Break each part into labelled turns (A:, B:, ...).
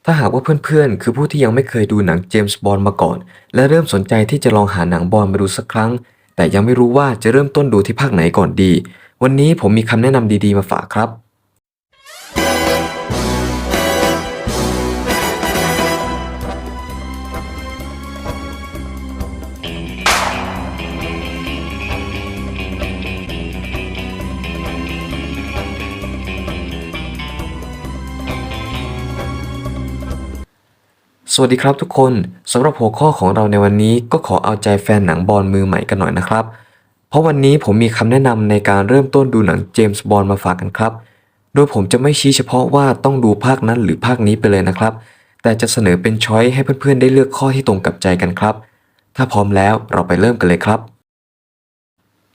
A: ถ้าหากว่าเพื่อนๆคือผู้ที่ยังไม่เคยดูหนังเจมส์บอนด์มาก่อนและเริ่มสนใจที่จะลองหาหนังบอนด์มาดูสักครั้งแต่ยังไม่รู้ว่าจะเริ่มต้นดูที่ภาคไหนก่อนดีวันนี้ผมมีคำแนะนำดีๆมาฝากครับ สวัสดีครับทุกคนสำหรับหัวข้อของเราในวันนี้ก็ขอเอาใจแฟนหนังบอนด์มือใหม่กันหน่อยนะครับเพราะวันนี้ผมมีคำแนะนำในการเริ่มต้นดูหนังเจมส์บอนด์มาฝากกันครับโดยผมจะไม่ชี้เฉพาะว่าต้องดูภาคนั้นหรือภาคนี้ไปเลยนะครับแต่จะเสนอเป็นช้อยให้เพื่อนๆได้เลือกข้อที่ตรงกับใจกันครับถ้าพร้อมแล้วเราไปเริ่มกันเลยครับ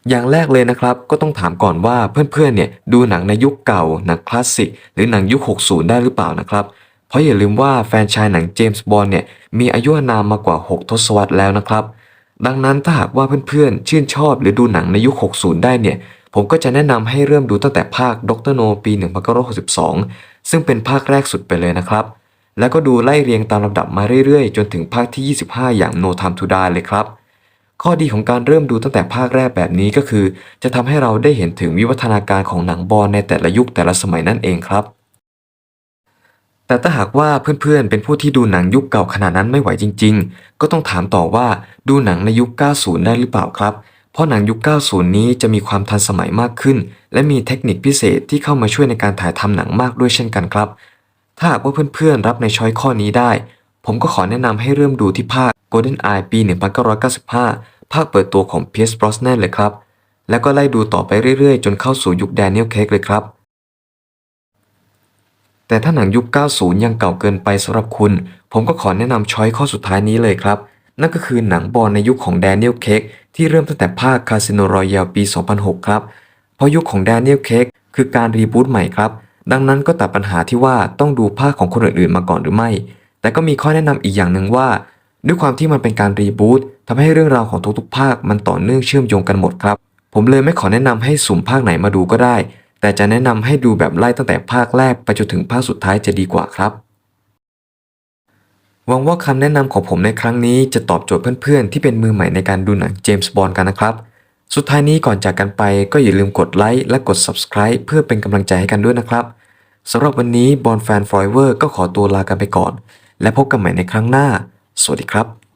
A: อย่างแรกเลยนะครับก็ต้องถามก่อนว่าเพื่อนๆเนี่ยดูหนังในยุคเก่าหนังคลาสสิกหรือหนังยุค60ได้หรือเปล่านะครับ เพราะอย่าลืมว่าแฟรนไชส์หนังเจมส์บอนด์เนี่ยมีอายุอานามมากว่า6ทศวรรษแล้วนะครับดังนั้นถ้าหากว่าเพื่อนๆชื่นชอบหรือดูหนังในยุค60ได้เนี่ยผมก็จะแนะนำให้เริ่มดูตั้งแต่ภาคด็อกเตอร์โนปี1962ซึ่งเป็นภาคแรกสุดไปเลยนะครับแล้วก็ดูไล่เรียงตามลำดับมาเรื่อยๆจนถึงภาคที่25อย่าง No Time to Die เลยครับข้อดีของการเริ่มดูตั้งแต่ภาคแรกแบบนี้ก็คือจะทำให้เราได้เห็นถึงวิวัฒนาการของหนังบอนด์ในแต่ละยุคแต่ละสมัยนั่นเองครับ แต่ถ้าหากว่าเพื่อนๆเป็นผู้ที่ดูหนังยุคเก่าขนาดนั้นไม่ไหวจริงๆ ก็ต้องถามต่อว่าดูหนังในยุค 90 ได้หรือเปล่าครับ เพราะหนังยุค 90 นี้จะมีความทันสมัยมากขึ้น และมีเทคนิคพิเศษที่เข้ามาช่วยในการถ่ายทำหนังมากด้วยเช่นกันครับ ถ้าหากว่าเพื่อนๆรับในช้อยข้อนี้ได้ ผมก็ขอแนะนำให้เริ่มดูที่ภาค Golden Eye ปี 1995 ภาคเปิดตัวของ Pierce Brosnan เลยครับ แล้วก็ไล่ดูต่อไปเรื่อยๆ จนเข้าสู่ยุค Daniel Craig เลยครับ แต่ถ้าหนังยุค 90 ยังเก่าเกินไปสำหรับคุณ ผมก็ขอแนะนำช้อยข้อสุดท้ายนี้เลยครับ นั่นก็คือหนังบอนด์ในยุคของ Daniel Craig ที่เริ่มตั้งแต่ภาค Casino Royale ปี 2006 ครับ เพราะยุคของ Daniel Craig คือการรีบูตใหม่ครับ ดังนั้นก็ตัดปัญหาที่ว่าต้องดูภาคของคนอื่นๆมาก่อนหรือไม่ แต่ก็มีข้อแนะนำอีกอย่างหนึ่งว่าด้วยความที่มันเป็นการรีบูตทำให้เรื่องราวของทุกๆภาคมันต่อเนื่องเชื่อมโยงกันหมดครับ ผมเลยไม่ขอแนะนำให้สุ่มภาคไหนมาดูก็ได้ แต่จะแนะนำให้ดูแบบไล่ตั้งแต่ภาคแรกไปจนถึงภาคสุดท้ายจะดีกว่าครับ หวังว่าคำแนะนำของผมในครั้งนี้จะตอบโจทย์เพื่อนๆที่เป็นมือใหม่ในการดูหนังเจมส์บอนด์กันนะครับ สุดท้ายนี้ก่อนจากกันไปก็อย่าลืมกดไลค์และกด Subscribe เพื่อเป็นกำลังใจให้กันด้วยนะครับ สำหรับวันนี้บอนด์แฟนฟอยเวอร์ก็ขอตัวลากันไปก่อน และพบกันใหม่ในครั้งหน้า สวัสดีครับ